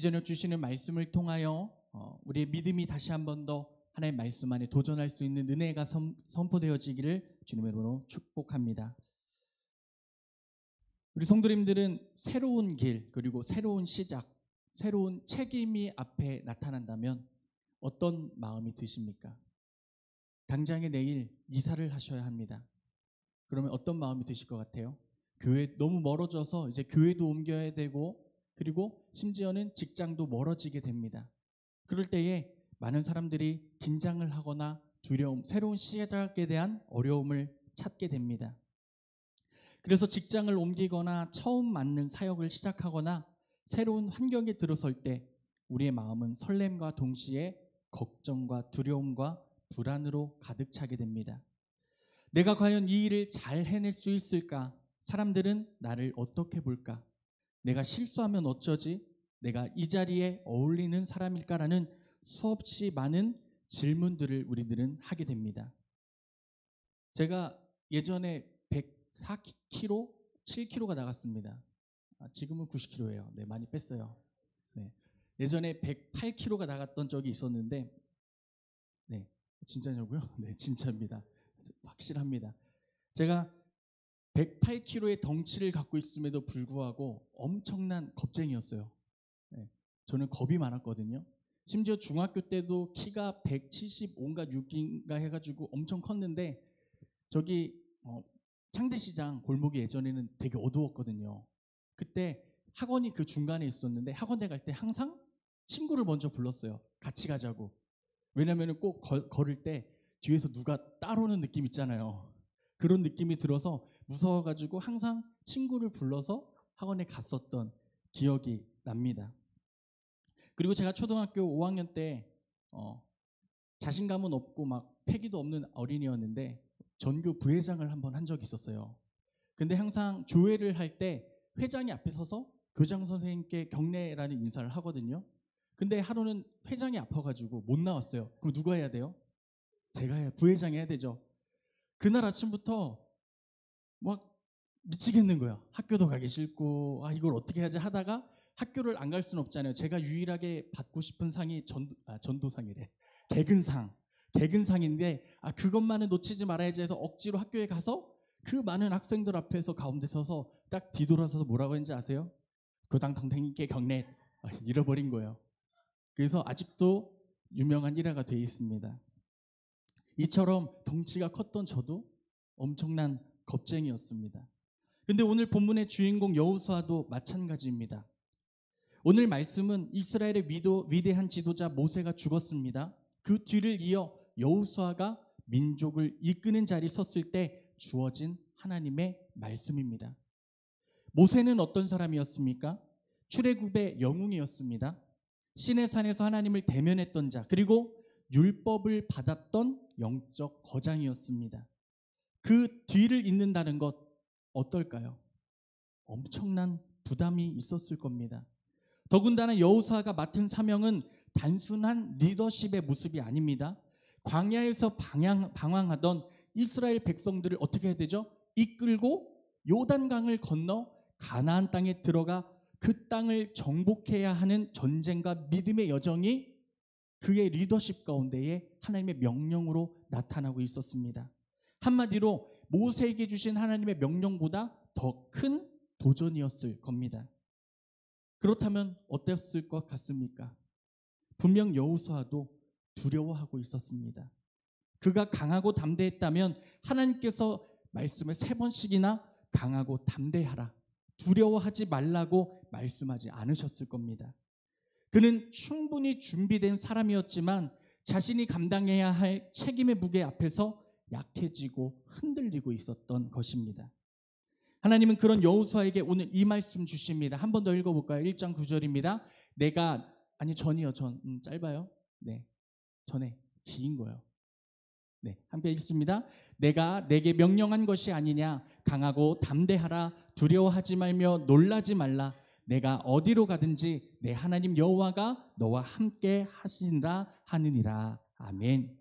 저녁 주시는 말씀을 통하여 우리의 믿음이 다시 한 번 더 하나님의 말씀 안에 도전할 수 있는 은혜가 선포되어지기를 주님의 이름으로 축복합니다. 우리 성도님들은 새로운 길, 그리고 새로운 시작, 새로운 책임이 앞에 나타난다면 어떤 마음이 드십니까? 당장에 내일 이사를 하셔야 합니다. 그러면 어떤 마음이 드실 것 같아요? 교회 너무 멀어져서 이제 교회도 옮겨야 되고, 그리고 심지어는 직장도 멀어지게 됩니다. 그럴 때에 많은 사람들이 긴장을 하거나 두려움, 새로운 시작에 대한 어려움을 찾게 됩니다. 그래서 직장을 옮기거나 처음 맞는 사역을 시작하거나 새로운 환경에 들어설 때 우리의 마음은 설렘과 동시에 걱정과 두려움과 불안으로 가득 차게 됩니다. 내가 과연 이 일을 잘 해낼 수 있을까? 사람들은 나를 어떻게 볼까? 내가 실수하면 어쩌지? 내가 이 자리에 어울리는 사람일까라는 수없이 많은 질문들을 우리들은 하게 됩니다. 제가 예전에 104kg, 7kg가 나갔습니다. 지금은 90kg예요. 네, 많이 뺐어요. 네, 예전에 108kg가 나갔던 적이 있었는데, 네, 진짜냐고요? 네, 진짜입니다. 확실합니다. 제가 108kg의 덩치를 갖고 있음에도 불구하고 엄청난 겁쟁이였어요. 네, 저는 겁이 많았거든요. 심지어 중학교 때도 키가 175인가 6인가 해가지고 엄청 컸는데, 저기 창대시장 골목이 예전에는 되게 어두웠거든요. 그때 학원이 그 중간에 있었는데 학원에 갈 때 항상 친구를 먼저 불렀어요. 같이 가자고. 왜냐면 꼭 걸을 때 뒤에서 누가 따라오는 느낌 있잖아요. 그런 느낌이 들어서 무서워가지고 항상 친구를 불러서 학원에 갔었던 기억이 납니다. 그리고 제가 초등학교 5학년 때 자신감은 없고 막 패기도 없는 어린이였는데 전교 부회장을 한번 한 적이 있었어요. 근데 항상 조회를 할 때 회장이 앞에 서서 교장 선생님께 경례라는 인사를 하거든요. 근데 하루는 회장이 아파가지고 못 나왔어요. 그럼 누가 해야 돼요? 제가 해야, 부회장이 해야 되죠. 그날 아침부터 막 미치겠는 거야. 학교도 가기 싫고 이걸 어떻게 해야지 하다가 학교를 안 갈 수는 없잖아요. 제가 유일하게 받고 싶은 상이 전도상이래. 개근상인데 그것만은 놓치지 말아야지 해서 억지로 학교에 가서 그 많은 학생들 앞에서 가운데 서서 딱 뒤돌아서서 뭐라고 했는지 아세요? 교당 선생님께 경례. 잃어버린 거예요. 그래서 아직도 유명한 일화가 되어 있습니다. 이처럼 덩치가 컸던 저도 엄청난 겁쟁이였습니다. 근데 오늘 본문의 주인공 여호수아도 마찬가지입니다. 오늘 말씀은 이스라엘의 위대한 지도자 모세가 죽었습니다. 그 뒤를 이어 여호수아가 민족을 이끄는 자리에 섰을 때 주어진 하나님의 말씀입니다. 모세는 어떤 사람이었습니까? 출애굽의 영웅이었습니다. 시내산에서 하나님을 대면했던 자, 그리고 율법을 받았던 영적 거장이었습니다. 그 뒤를 잇는다는 것 어떨까요? 엄청난 부담이 있었을 겁니다. 더군다나 여호수아가 맡은 사명은 단순한 리더십의 모습이 아닙니다. 광야에서 방황하던 이스라엘 백성들을 어떻게 해야 되죠? 이끌고 요단강을 건너 가나안 땅에 들어가 그 땅을 정복해야 하는 전쟁과 믿음의 여정이 그의 리더십 가운데에 하나님의 명령으로 나타나고 있었습니다. 한마디로 모세에게 주신 하나님의 명령보다 더 큰 도전이었을 겁니다. 그렇다면 어땠을 것 같습니까? 분명 여호수아도 두려워하고 있었습니다. 그가 강하고 담대했다면 하나님께서 말씀을 3번씩이나 강하고 담대하라, 두려워하지 말라고 말씀하지 않으셨을 겁니다. 그는 충분히 준비된 사람이었지만 자신이 감당해야 할 책임의 무게 앞에서 약해지고 흔들리고 있었던 것입니다. 하나님은 그런 여호수아에게 오늘 이 말씀 주십니다. 한 번 더 읽어볼까요? 1장 9절입니다. 짧아요. 네, 전에 긴 거예요. 네, 함께 읽습니다. 내가 내게 명령한 것이 아니냐? 강하고 담대하라. 두려워하지 말며 놀라지 말라. 내가 어디로 가든지 내 하나님 여호와가 너와 함께 하신다 하느니라. 아멘.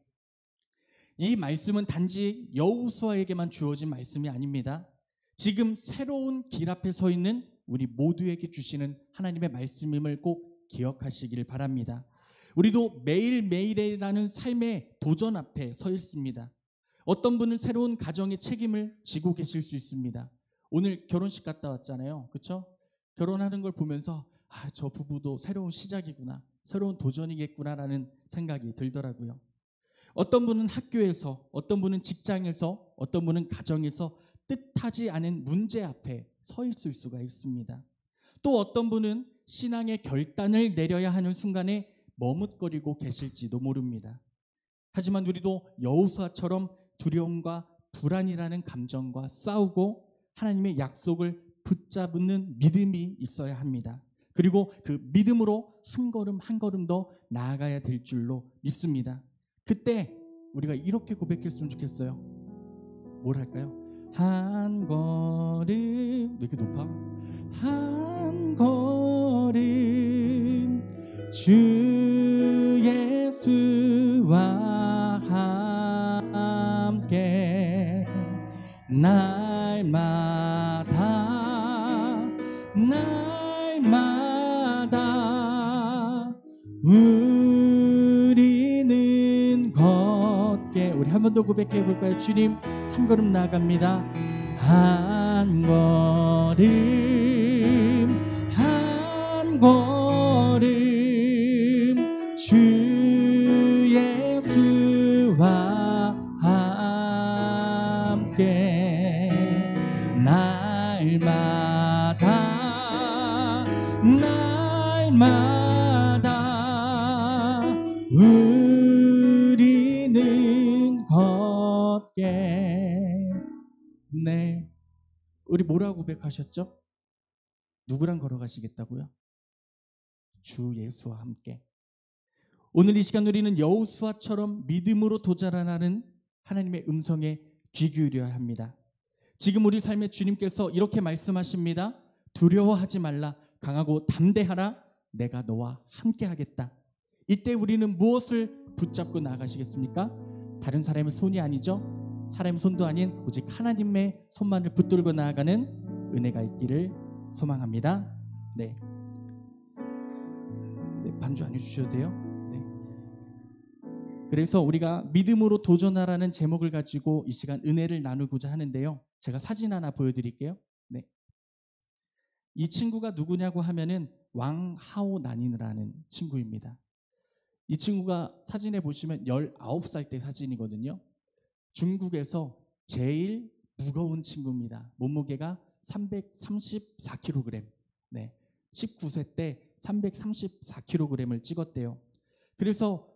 이 말씀은 단지 여호수아에게만 주어진 말씀이 아닙니다. 지금 새로운 길 앞에 서 있는 우리 모두에게 주시는 하나님의 말씀임을 꼭 기억하시길 바랍니다. 우리도 매일매일이라는 삶의 도전 앞에 서 있습니다. 어떤 분은 새로운 가정의 책임을 지고 계실 수 있습니다. 오늘 결혼식 갔다 왔잖아요. 그렇죠? 결혼하는 걸 보면서 저 부부도 새로운 시작이구나, 새로운 도전이겠구나라는 생각이 들더라고요. 어떤 분은 학교에서, 어떤 분은 직장에서, 어떤 분은 가정에서 뜻하지 않은 문제 앞에 서 있을 수가 있습니다. 또 어떤 분은 신앙의 결단을 내려야 하는 순간에 머뭇거리고 계실지도 모릅니다. 하지만 우리도 여호수아처럼 두려움과 불안이라는 감정과 싸우고 하나님의 약속을 붙잡는 믿음이 있어야 합니다. 그리고 그 믿음으로 한 걸음 한 걸음 더 나아가야 될 줄로 믿습니다. 그때 우리가 이렇게 고백했으면 좋겠어요. 뭘 할까요? 한 걸음, 왜 이렇게 높아? 한 걸음 주 예수와 함께 날마다 우리는 걷게. 우리 한 번 더 고백해 볼까요? 주님, 한 걸음 나아갑니다. 한 걸음 한 걸음 주 예수와 함께 날마다 우리는 걷게. 네, 우리 뭐라고 고백하셨죠? 누구랑 걸어가시겠다고요? 주 예수와 함께. 오늘 이 시간 우리는 여호수아처럼 믿음으로 도전하는 하나님의 음성에 귀 기울여야 합니다. 지금 우리 삶에 주님께서 이렇게 말씀하십니다. 두려워하지 말라, 강하고 담대하라, 내가 너와 함께 하겠다. 이때 우리는 무엇을 붙잡고 나아가시겠습니까? 다른 사람의 손이 아니죠. 사람의 손도 아닌 오직 하나님의 손만을 붙들고 나아가는 은혜가 있기를 소망합니다. 네, 반주 안 해주셔도 돼요. 네. 그래서 우리가 믿음으로 도전하라는 제목을 가지고 이 시간 은혜를 나누고자 하는데요. 제가 사진 하나 보여드릴게요. 네. 이 친구가 누구냐고 하면은 왕하오난이라는 친구입니다. 이 친구가 사진에 보시면 19살 때 사진이거든요. 중국에서 제일 무거운 친구입니다. 몸무게가 334kg. 네, 19세 때 334kg을 찍었대요. 그래서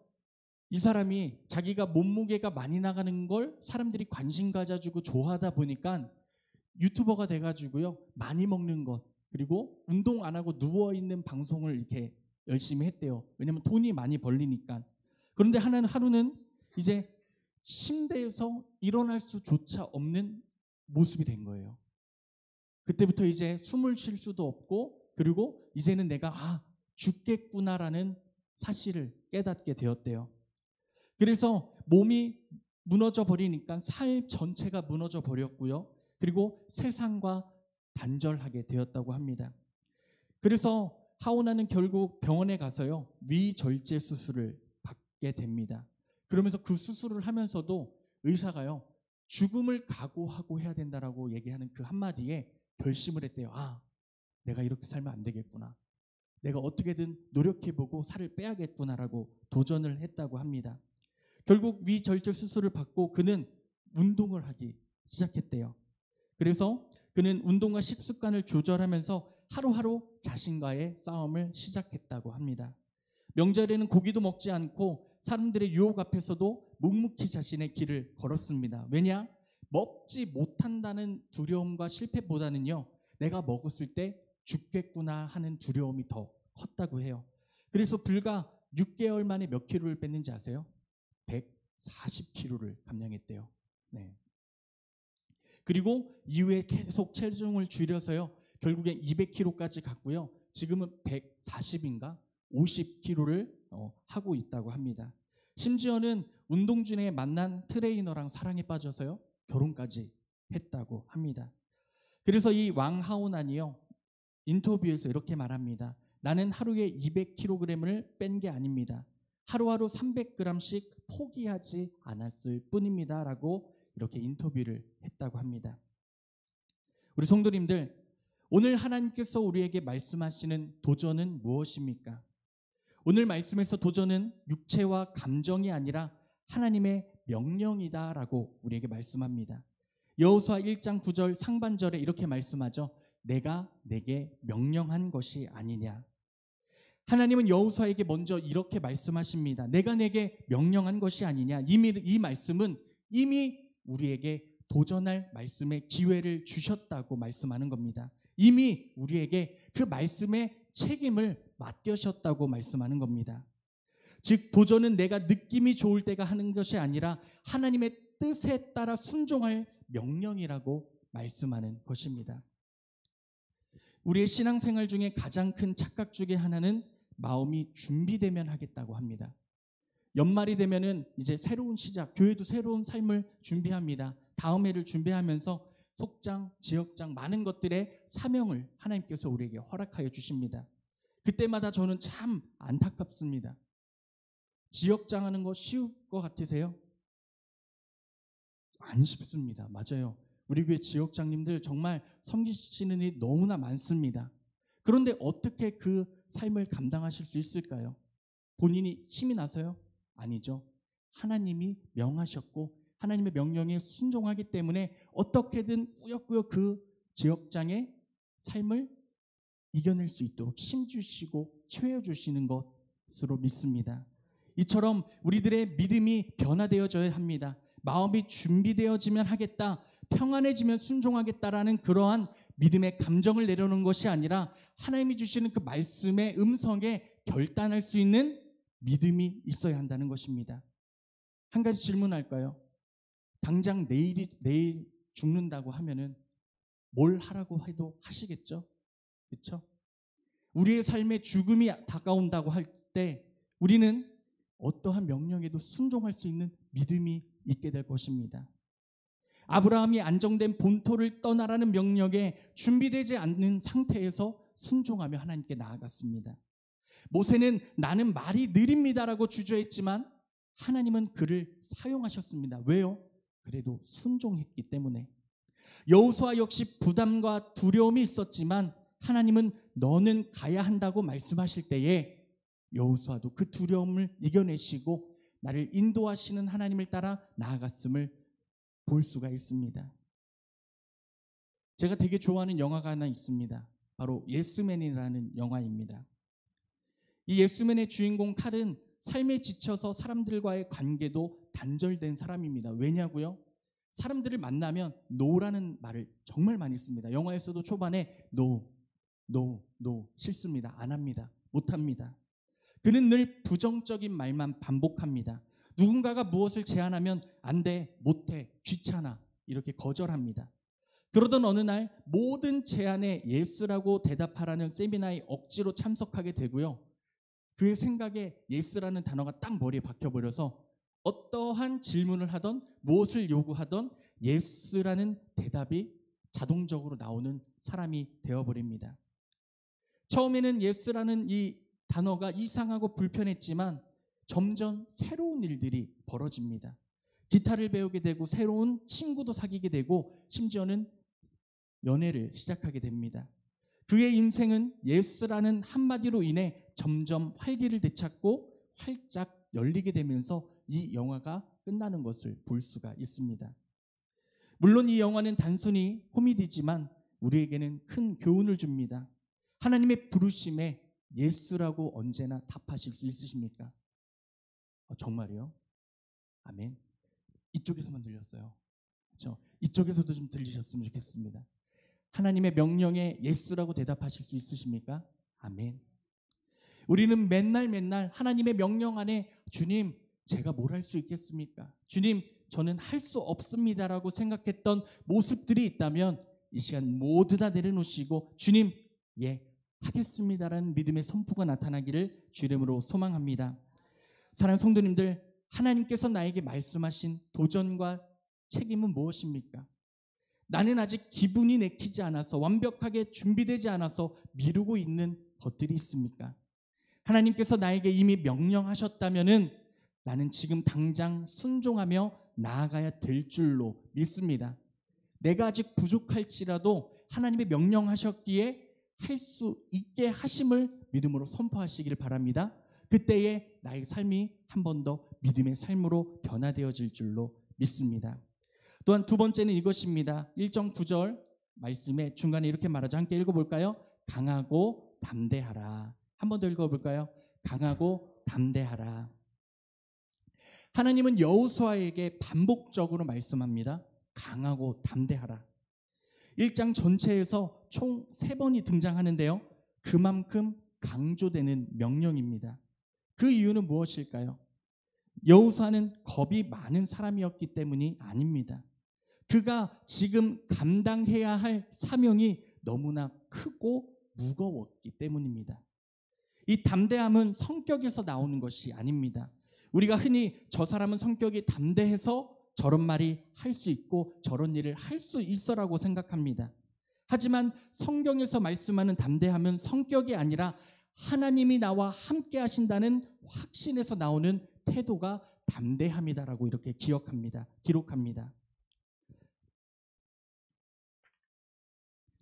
이 사람이 자기가 몸무게가 많이 나가는 걸 사람들이 관심 가져주고 좋아하다 보니까 유튜버가 돼가지고요, 많이 먹는 것, 그리고 운동 안 하고 누워있는 방송을 이렇게 열심히 했대요. 왜냐면 돈이 많이 벌리니까. 그런데 하루는 이제 침대에서 일어날 수조차 없는 모습이 된 거예요. 그때부터 이제 숨을 쉴 수도 없고, 그리고 이제는 내가 죽겠구나라는 사실을 깨닫게 되었대요. 그래서 몸이 무너져 버리니까 살 전체가 무너져 버렸고요. 그리고 세상과 단절하게 되었다고 합니다. 그래서 하오나는 결국 병원에 가서요, 위절제 수술을 받게 됩니다. 그러면서 그 수술을 하면서도 의사가요, 죽음을 각오하고 해야 된다라고 얘기하는 그 한마디에 결심을 했대요. 내가 이렇게 살면 안 되겠구나, 내가 어떻게든 노력해보고 살을 빼야겠구나라고 도전을 했다고 합니다. 결국 위절제 수술을 받고 그는 운동을 하기 시작했대요. 그래서 그는 운동과 식습관을 조절하면서 하루하루 자신과의 싸움을 시작했다고 합니다. 명절에는 고기도 먹지 않고 사람들의 유혹 앞에서도 묵묵히 자신의 길을 걸었습니다. 왜냐? 먹지 못한다는 두려움과 실패보다는요, 내가 먹었을 때 죽겠구나 하는 두려움이 더 컸다고 해요. 그래서 불과 6개월 만에 몇 킬로를 뺐는지 아세요? 140kg를 감량했대요. 네. 그리고 이후에 계속 체중을 줄여서요, 결국에 200kg까지 갔고요. 지금은 140인가 50kg를 하고 있다고 합니다. 심지어는 운동 중에 만난 트레이너랑 사랑에 빠져서요, 결혼까지 했다고 합니다. 그래서 이 왕하오난이요, 인터뷰에서 이렇게 말합니다. 나는 하루에 200kg을 뺀 게 아닙니다. 하루하루 300g씩 포기하지 않았을 뿐입니다. 라고 이렇게 인터뷰를 했다고 합니다. 우리 성도님들, 오늘 하나님께서 우리에게 말씀하시는 도전은 무엇입니까? 오늘 말씀에서 도전은 육체와 감정이 아니라 하나님의 명령이다라고 우리에게 말씀합니다. 여호수아 1장 9절 상반절에 이렇게 말씀하죠. 내가 내게 명령한 것이 아니냐. 하나님은 여호수아에게 먼저 이렇게 말씀하십니다. 내가 내게 명령한 것이 아니냐. 이 말씀은 이미 우리에게 도전할 말씀의 기회를 주셨다고 말씀하는 겁니다. 이미 우리에게 그 말씀의 책임을 맡겨셨다고 말씀하는 겁니다. 즉 도전은 내가 느낌이 좋을 때가 하는 것이 아니라 하나님의 뜻에 따라 순종할 명령이라고 말씀하는 것입니다. 우리의 신앙생활 중에 가장 큰 착각 중에 하나는 마음이 준비되면 하겠다고 합니다. 연말이 되면은 이제 새로운 시작, 교회도 새로운 삶을 준비합니다. 다음 해를 준비하면서 속장, 지역장 많은 것들의 사명을 하나님께서 우리에게 허락하여 주십니다. 그때마다 저는 참 안타깝습니다. 지역장 하는 거 쉬울 것 같으세요? 안 쉽습니다. 맞아요. 우리 교회 지역장님들 정말 섬기시는 일이 너무나 많습니다. 그런데 어떻게 그 삶을 감당하실 수 있을까요? 본인이 힘이 나서요? 아니죠. 하나님이 명하셨고 하나님의 명령에 순종하기 때문에 어떻게든 꾸역꾸역 그 지역장의 삶을 이겨낼 수 있도록 힘주시고 채워주시는 것으로 믿습니다. 이처럼 우리들의 믿음이 변화되어져야 합니다. 마음이 준비되어지면 하겠다, 평안해지면 순종하겠다라는 그러한 믿음의 감정을 내려놓는 것이 아니라 하나님이 주시는 그 말씀의 음성에 결단할 수 있는 믿음이 있어야 한다는 것입니다. 한 가지 질문할까요? 당장 내일 죽는다고 하면은 뭘 하라고 해도 하시겠죠? 그렇죠? 우리의 삶에 죽음이 다가온다고 할 때 우리는 어떠한 명령에도 순종할 수 있는 믿음이 있게 될 것입니다. 아브라함이 안정된 본토를 떠나라는 명령에 준비되지 않는 상태에서 순종하며 하나님께 나아갔습니다. 모세는 나는 말이 느립니다라고 주저했지만 하나님은 그를 사용하셨습니다. 왜요? 그래도 순종했기 때문에. 여호수아 역시 부담과 두려움이 있었지만 하나님은 너는 가야 한다고 말씀하실 때에 여호수아도 그 두려움을 이겨내시고 나를 인도하시는 하나님을 따라 나아갔음을 볼 수가 있습니다. 제가 되게 좋아하는 영화가 하나 있습니다. 바로 예스맨이라는 영화입니다. 이 예스맨의 주인공 칼은 삶에 지쳐서 사람들과의 관계도 단절된 사람입니다. 왜냐고요? 사람들을 만나면 노라는 말을 정말 많이 씁니다. 영화에서도 초반에 노, 싫습니다. 안 합니다. 못 합니다. 그는 늘 부정적인 말만 반복합니다. 누군가가 무엇을 제안하면 안 돼, 못 해, 귀찮아 이렇게 거절합니다. 그러던 어느 날 모든 제안에 예스라고 대답하라는 세미나에 억지로 참석하게 되고요. 그의 생각에 예스라는 단어가 딱 머리에 박혀버려서 어떠한 질문을 하던 무엇을 요구하던 예스라는 대답이 자동적으로 나오는 사람이 되어버립니다. 처음에는 예스라는 이 단어가 이상하고 불편했지만 점점 새로운 일들이 벌어집니다. 기타를 배우게 되고 새로운 친구도 사귀게 되고 심지어는 연애를 시작하게 됩니다. 그의 인생은 예스라는 한마디로 인해 점점 활기를 되찾고 활짝 열리게 되면서 이 영화가 끝나는 것을 볼 수가 있습니다. 물론 이 영화는 단순히 코미디지만 우리에게는 큰 교훈을 줍니다. 하나님의 부르심에 예스라고 언제나 답하실 수 있으십니까? 정말이요? 아멘. 이쪽에서만 들렸어요. 그렇죠? 이쪽에서도 좀 들리셨으면 좋겠습니다. 하나님의 명령에 예스라고 대답하실 수 있으십니까? 아멘. 우리는 맨날 하나님의 명령 안에 주님, 제가 뭘 할 수 있겠습니까? 주님, 저는 할 수 없습니다라고 생각했던 모습들이 있다면 이 시간 모두 다 내려놓으시고 주님, 예, 하겠습니다라는 믿음의 선포가 나타나기를 주 이름으로 소망합니다. 사랑하는 성도님들, 하나님께서 나에게 말씀하신 도전과 책임은 무엇입니까? 나는 아직 기분이 내키지 않아서 완벽하게 준비되지 않아서 미루고 있는 것들이 있습니까? 하나님께서 나에게 이미 명령하셨다면은 나는 지금 당장 순종하며 나아가야 될 줄로 믿습니다. 내가 아직 부족할지라도 하나님의 명령하셨기에 할 수 있게 하심을 믿음으로 선포하시기를 바랍니다. 그때에 나의 삶이 한 번 더 믿음의 삶으로 변화되어질 줄로 믿습니다. 또한 두 번째는 이것입니다. 1장 9절 말씀에 중간에 이렇게 말하죠. 함께 읽어볼까요? 강하고 담대하라. 한 번 더 읽어볼까요? 강하고 담대하라. 하나님은 여호수아에게 반복적으로 말씀합니다. 강하고 담대하라. 1장 전체에서 총 3번이 등장하는데요. 그만큼 강조되는 명령입니다. 그 이유는 무엇일까요? 여호수아는 겁이 많은 사람이었기 때문이 아닙니다. 그가 지금 감당해야 할 사명이 너무나 크고 무거웠기 때문입니다. 이 담대함은 성격에서 나오는 것이 아닙니다. 우리가 흔히 저 사람은 성격이 담대해서 저런 말이 할 수 있고 저런 일을 할 수 있어라고 생각합니다. 하지만 성경에서 말씀하는 담대함은 성격이 아니라 하나님이 나와 함께 하신다는 확신에서 나오는 태도가 담대함이다라고 이렇게 기록합니다.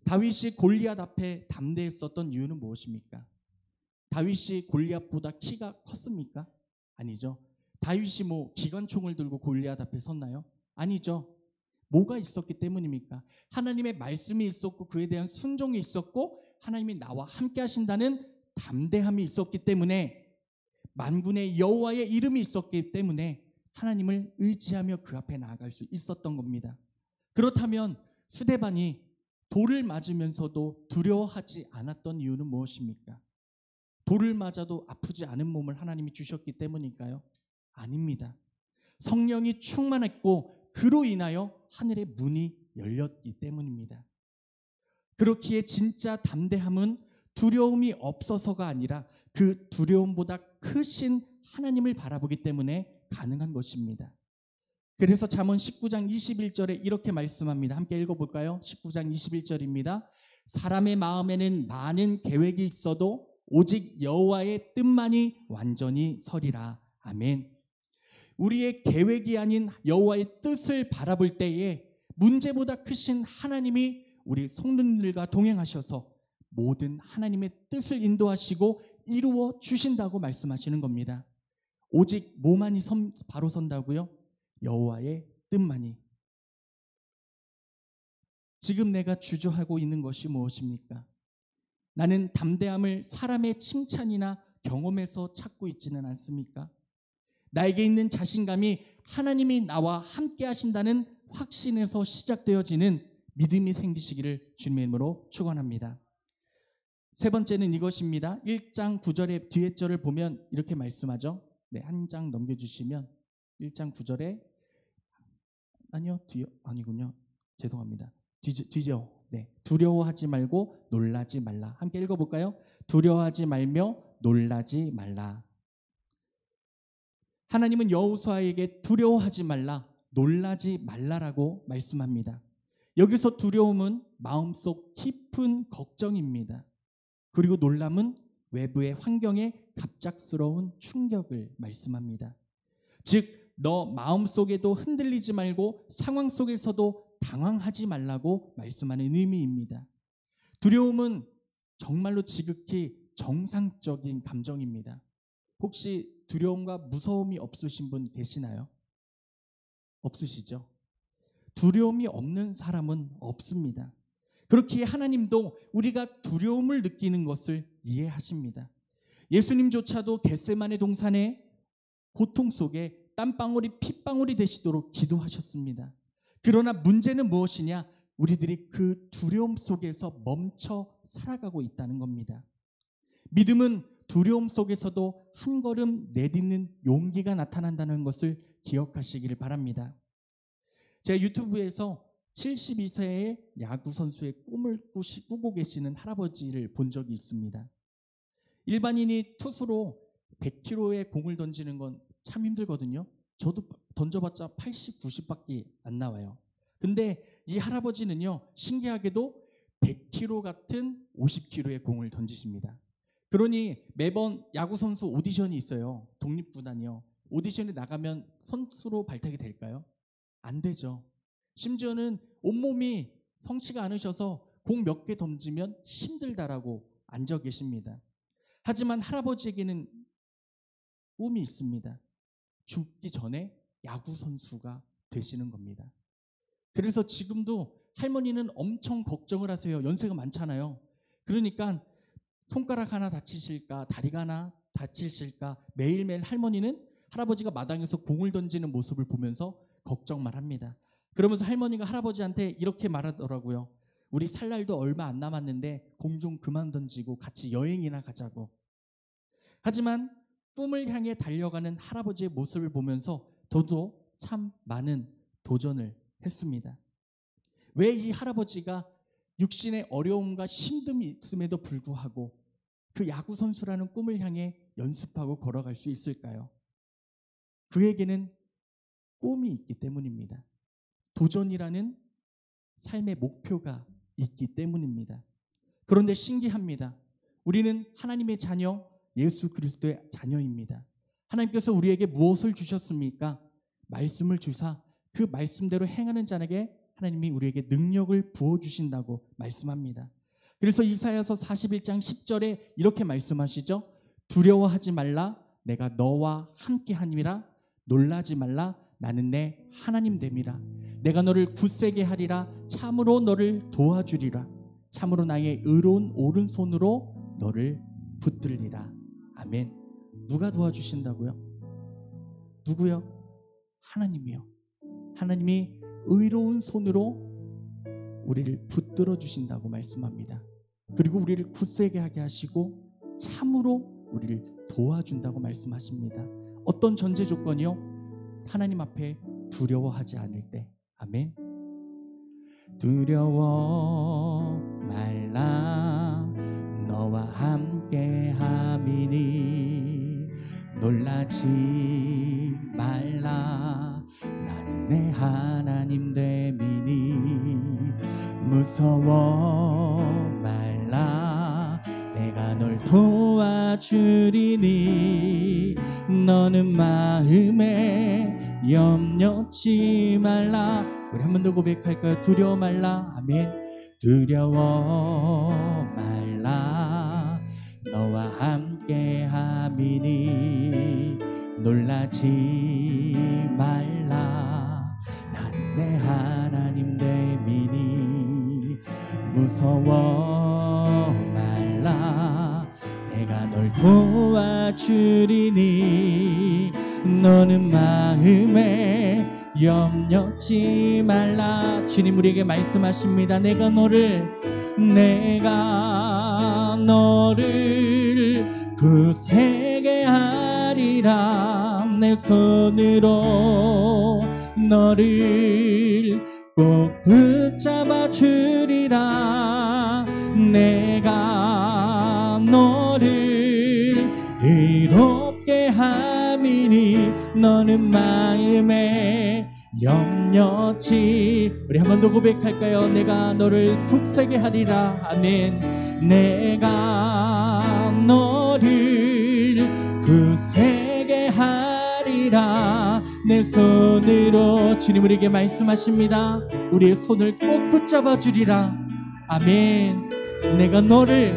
다윗이 골리앗 앞에 담대했었던 이유는 무엇입니까? 다윗이 골리앗보다 키가 컸습니까? 아니죠. 다윗이 기관총을 들고 골리앗 앞에 섰나요? 아니죠. 뭐가 있었기 때문입니까? 하나님의 말씀이 있었고 그에 대한 순종이 있었고 하나님이 나와 함께 하신다는 담대함이 있었기 때문에 만군의 여호와의 이름이 있었기 때문에 하나님을 의지하며 그 앞에 나아갈 수 있었던 겁니다. 그렇다면 스데반이 돌을 맞으면서도 두려워하지 않았던 이유는 무엇입니까? 돌을 맞아도 아프지 않은 몸을 하나님이 주셨기 때문일까요? 아닙니다. 성령이 충만했고 그로 인하여 하늘의 문이 열렸기 때문입니다. 그렇기에 진짜 담대함은 두려움이 없어서가 아니라 그 두려움보다 크신 하나님을 바라보기 때문에 가능한 것입니다. 그래서 잠언 19장 21절에 이렇게 말씀합니다. 함께 읽어볼까요? 19장 21절입니다. 사람의 마음에는 많은 계획이 있어도 오직 여호와의 뜻만이 완전히 서리라. 아멘. 우리의 계획이 아닌 여호와의 뜻을 바라볼 때에 문제보다 크신 하나님이 우리 성도님들과 동행하셔서 모든 하나님의 뜻을 인도하시고 이루어 주신다고 말씀하시는 겁니다. 오직 뭐만이 바로 선다고요? 여호와의 뜻만이. 지금 내가 주저하고 있는 것이 무엇입니까? 나는 담대함을 사람의 칭찬이나 경험에서 찾고 있지는 않습니까? 나에게 있는 자신감이 하나님이 나와 함께 하신다는 확신에서 시작되어지는 믿음이 생기시기를 주님의 이름으로 축원합니다. 세 번째는 이것입니다. 1장 9절의 뒤에 절을 보면 이렇게 말씀하죠. 네, 한 장 넘겨주시면 1장 9절에 아니군요. 죄송합니다. 뒤져. 네, 두려워하지 말고 놀라지 말라. 함께 읽어볼까요? 두려워하지 말며 놀라지 말라. 하나님은 여호수아에게 두려워하지 말라, 놀라지 말라라고 말씀합니다. 여기서 두려움은 마음속 깊은 걱정입니다. 그리고 놀람은 외부의 환경에 갑작스러운 충격을 말씀합니다. 즉, 너 마음속에도 흔들리지 말고 상황 속에서도 당황하지 말라고 말씀하는 의미입니다. 두려움은 정말로 지극히 정상적인 감정입니다. 혹시 두려움과 무서움이 없으신 분 계시나요? 없으시죠? 두려움이 없는 사람은 없습니다. 그렇기에 하나님도 우리가 두려움을 느끼는 것을 이해하십니다. 예수님조차도 겟세마네 동산의 고통 속에 땀방울이 핏방울이 되시도록 기도하셨습니다. 그러나 문제는 무엇이냐? 우리들이 그 두려움 속에서 멈춰 살아가고 있다는 겁니다. 믿음은 두려움 속에서도 한 걸음 내딛는 용기가 나타난다는 것을 기억하시기를 바랍니다. 제가 유튜브에서 72세의 야구 선수의 꿈을 꾸고 계시는 할아버지를 본 적이 있습니다. 일반인이 투수로 100km의 공을 던지는 건 참 힘들거든요. 저도 던져봤자 80, 90밖에 안 나와요. 근데 이 할아버지는요, 신기하게도 100km 같은 50km의 공을 던지십니다. 그러니 매번 야구 선수 오디션이 있어요. 독립구단이요. 오디션에 나가면 선수로 발탁이 될까요? 안 되죠. 심지어는 온몸이 성치가 않으셔서 공 몇 개 던지면 힘들다라고 앉아 계십니다. 하지만 할아버지에게는 꿈이 있습니다. 죽기 전에 야구 선수가 되시는 겁니다. 그래서 지금도 할머니는 엄청 걱정을 하세요. 연세가 많잖아요. 그러니까 손가락 하나 다치실까, 다리가 하나 다치실까, 매일매일 할머니는 할아버지가 마당에서 공을 던지는 모습을 보면서 걱정만 합니다. 그러면서 할머니가 할아버지한테 이렇게 말하더라고요. 우리 살 날도 얼마 안 남았는데 공 좀 그만 던지고 같이 여행이나 가자고. 하지만 꿈을 향해 달려가는 할아버지의 모습을 보면서 저도 참 많은 도전을 했습니다. 왜 이 할아버지가 육신의 어려움과 힘듦이 있음에도 불구하고 그 야구 선수라는 꿈을 향해 연습하고 걸어갈 수 있을까요? 그에게는 꿈이 있기 때문입니다. 도전이라는 삶의 목표가 있기 때문입니다. 그런데 신기합니다. 우리는 하나님의 자녀, 예수 그리스도의 자녀입니다. 하나님께서 우리에게 무엇을 주셨습니까? 말씀을 주사 그 말씀대로 행하는 자에게 하나님이 우리에게 능력을 부어주신다고 말씀합니다. 그래서 이사야서 41장 10절에 이렇게 말씀하시죠. 두려워하지 말라, 내가 너와 함께 하니라. 놀라지 말라, 나는 내 하나님 됨이라. 내가 너를 굳세게 하리라. 참으로 너를 도와주리라. 참으로 나의 의로운 오른손으로 너를 붙들리라. 아멘. 누가 도와주신다고요? 누구요? 하나님이요. 하나님이 의로운 손으로 우리를 붙들어 주신다고 말씀합니다. 그리고 우리를 굳세게 하게 하시고 참으로 우리를 도와준다고 말씀하십니다. 어떤 전제 조건이요? 하나님 앞에 두려워하지 않을 때. 아멘. 두려워 말라, 너와 함께 함이니. 놀라지 말라, 나는 내 하나님 됨이니. 무서워 말라, 내가 널 도와주리니. 너는 마음에 염려치 말라. 우리 한 번 더 고백할까요? 두려워 말라. 아멘. 두려워 말라, 너와 함께 함이니. 놀라지 말라, 나는 내 하나님 됨이니. 무서워 말라, 내가 널 도와주리니. 너는 마음에 염려치 말라. 주님 우리에게 말씀하십니다. 내가 너를 굳세게 하리라. 내 손으로 너를 꼭 붙잡아 주리라. 내가 너를 의롭게 함이니. 너는 마음에 염려치. 우리 한 번 더 고백할까요? 내가 너를 굳세게 하리라. 아멘. 내가 너를 굳세게 하리라. 내 손으로. 주님 우리에게 말씀하십니다. 우리의 손을 꼭 붙잡아 주리라. 아멘. 내가 너를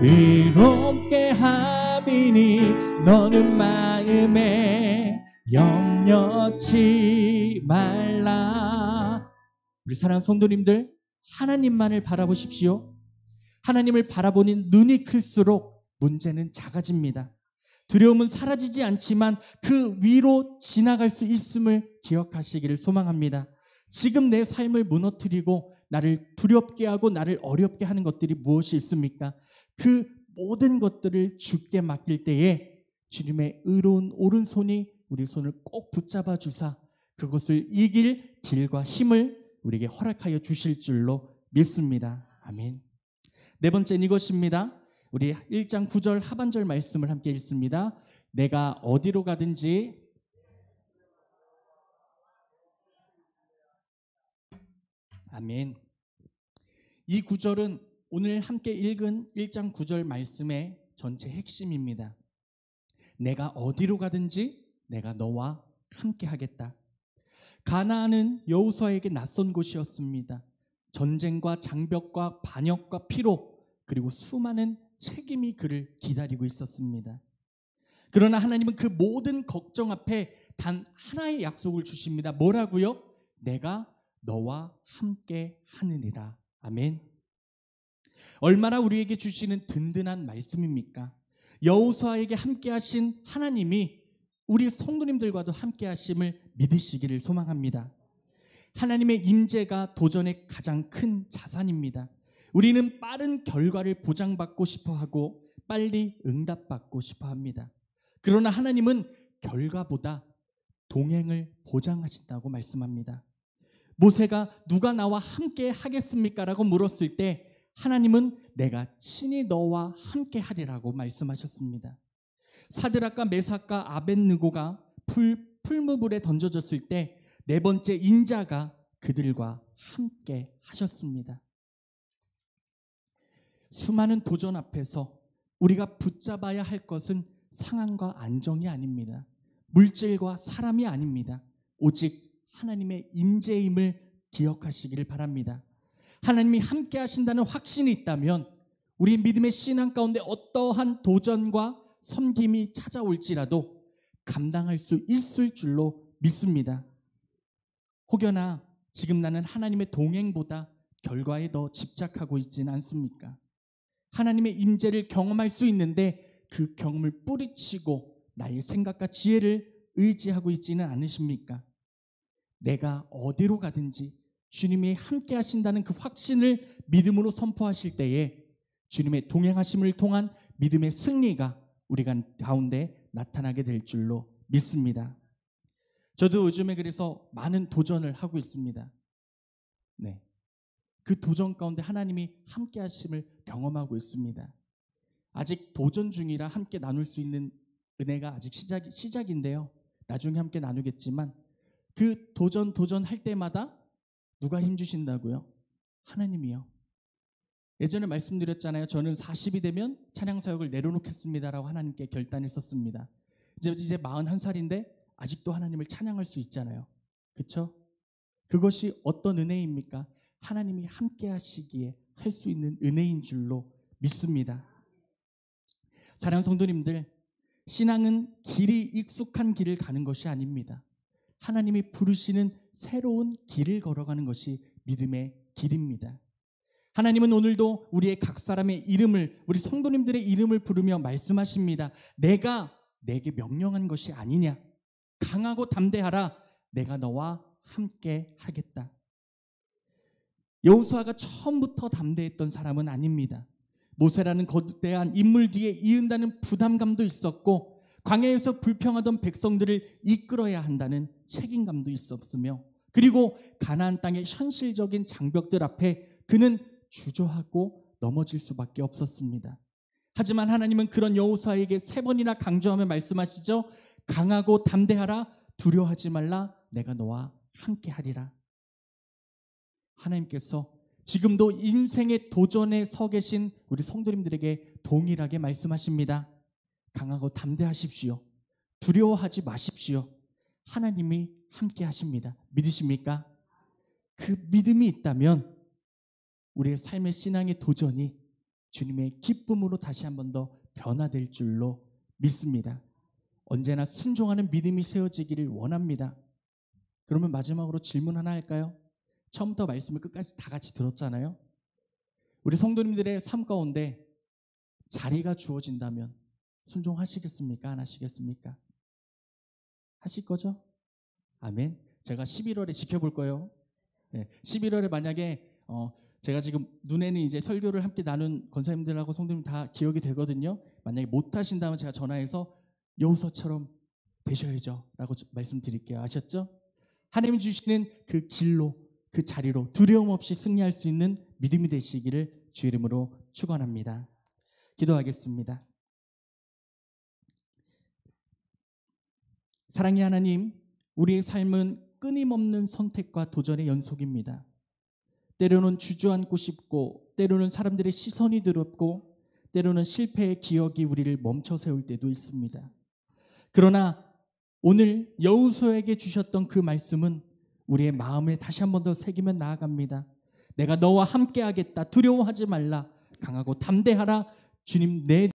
의롭게 함이니. 너는 마음에 염려치 말라. 우리 사랑하는 성도님들, 하나님만을 바라보십시오. 하나님을 바라보는 눈이 클수록 문제는 작아집니다. 두려움은 사라지지 않지만 그 위로 지나갈 수 있음을 기억하시기를 소망합니다. 지금 내 삶을 무너뜨리고 나를 두렵게 하고 나를 어렵게 하는 것들이 무엇이 있습니까? 그 모든 것들을 주께 맡길 때에 주님의 의로운 오른손이 우리 손을 꼭 붙잡아 주사 그것을 이길 길과 힘을 우리에게 허락하여 주실 줄로 믿습니다. 아멘. 네 번째는 이것입니다. 우리 1장 9절 하반절 말씀을 함께 읽습니다. 내가 어디로 가든지 아멘. 이 구절은 오늘 함께 읽은 1장 9절 말씀의 전체 핵심입니다. 내가 어디로 가든지 내가 너와 함께 하겠다. 가나안은 여호수아에게 낯선 곳이었습니다. 전쟁과 장벽과 반역과 피로 그리고 수많은 책임이 그를 기다리고 있었습니다. 그러나 하나님은 그 모든 걱정 앞에 단 하나의 약속을 주십니다. 뭐라고요? 내가 너와 함께 하느니라. 아멘. 얼마나 우리에게 주시는 든든한 말씀입니까? 여호수아에게 함께 하신 하나님이 우리 성도님들과도 함께 하심을 믿으시기를 소망합니다. 하나님의 임재가 도전의 가장 큰 자산입니다. 우리는 빠른 결과를 보장받고 싶어하고 빨리 응답받고 싶어합니다. 그러나 하나님은 결과보다 동행을 보장하신다고 말씀합니다. 모세가 누가 나와 함께 하겠습니까? 라고 물었을 때 하나님은 내가 친히 너와 함께 하리라고 말씀하셨습니다. 사드락과 메삭과 아벳느고가 풀무불에 던져졌을 때 네 번째 인자가 그들과 함께 하셨습니다. 수많은 도전 앞에서 우리가 붙잡아야 할 것은 상황과 안정이 아닙니다. 물질과 사람이 아닙니다. 오직 하나님의 임재임을 기억하시기를 바랍니다. 하나님이 함께 하신다는 확신이 있다면 우리 믿음의 신앙 가운데 어떠한 도전과 섬김이 찾아올지라도 감당할 수 있을 줄로 믿습니다. 혹여나 지금 나는 하나님의 동행보다 결과에 더 집착하고 있지는 않습니까? 하나님의 임재를 경험할 수 있는데 그 경험을 뿌리치고 나의 생각과 지혜를 의지하고 있지는 않으십니까? 내가 어디로 가든지 주님이 함께 하신다는 그 확신을 믿음으로 선포하실 때에 주님의 동행하심을 통한 믿음의 승리가 우리가 가운데 나타나게 될 줄로 믿습니다. 저도 요즘에 그래서 많은 도전을 하고 있습니다. 네, 그 도전 가운데 하나님이 함께 하심을 경험하고 있습니다. 아직 도전 중이라 함께 나눌 수 있는 은혜가 아직 시작인데요. 나중에 함께 나누겠지만 그 도전할 때마다 누가 힘주신다고요? 하나님이요. 예전에 말씀드렸잖아요. 저는 40이 되면 찬양 사역을 내려놓겠습니다라고 하나님께 결단했었습니다. 이제 41살인데 아직도 하나님을 찬양할 수 있잖아요. 그렇죠? 그것이 어떤 은혜입니까? 하나님이 함께 하시기에 할 수 있는 은혜인 줄로 믿습니다. 사랑하는 성도님들, 신앙은 길이 익숙한 길을 가는 것이 아닙니다. 하나님이 부르시는 새로운 길을 걸어가는 것이 믿음의 길입니다. 하나님은 오늘도 우리의 각 사람의 이름을, 우리 성도님들의 이름을 부르며 말씀하십니다. 내가 내게 명령한 것이 아니냐? 강하고 담대하라. 내가 너와 함께 하겠다. 여호수아가 처음부터 담대했던 사람은 아닙니다. 모세라는 거대한 인물 뒤에 이은다는 부담감도 있었고 광야에서 불평하던 백성들을 이끌어야 한다는 책임감도 있었으며 그리고 가나안 땅의 현실적인 장벽들 앞에 그는 주저하고 넘어질 수밖에 없었습니다. 하지만 하나님은 그런 여호수아에게 3번이나 강조하며 말씀하시죠. 강하고 담대하라. 두려워하지 말라. 내가 너와 함께 하리라. 하나님께서 지금도 인생의 도전에 서 계신 우리 성도님들에게 동일하게 말씀하십니다. 강하고 담대하십시오. 두려워하지 마십시오. 하나님이 함께 하십니다. 믿으십니까? 그 믿음이 있다면 우리의 삶의 신앙의 도전이 주님의 기쁨으로 다시 한 번 더 변화될 줄로 믿습니다. 언제나 순종하는 믿음이 세워지기를 원합니다. 그러면 마지막으로 질문 하나 할까요? 처음부터 말씀을 끝까지 다 같이 들었잖아요. 우리 성도님들의 삶 가운데 자리가 주어진다면 순종하시겠습니까? 안 하시겠습니까? 하실 거죠? 아멘. 제가 11월에 지켜볼 거예요. 네, 11월에 만약에 제가 지금 눈에는 이제 설교를 함께 나눈 권사님들하고 성도님 다 기억이 되거든요. 만약에 못 하신다면 제가 전화해서 여호수아처럼 되셔야죠 라고 말씀드릴게요. 아셨죠? 하나님이 주시는 그 길로, 그 자리로 두려움 없이 승리할 수 있는 믿음이 되시기를 주 이름으로 축원합니다. 기도하겠습니다. 사랑의 하나님, 우리의 삶은 끊임없는 선택과 도전의 연속입니다. 때로는 주저앉고 싶고, 때로는 사람들의 시선이 두렵고, 때로는 실패의 기억이 우리를 멈춰 세울 때도 있습니다. 그러나 오늘 여호수아에게 주셨던 그 말씀은 우리의 마음에 다시 한 번 더 새기며 나아갑니다. 내가 너와 함께 하겠다. 두려워하지 말라. 강하고 담대하라. 주님 내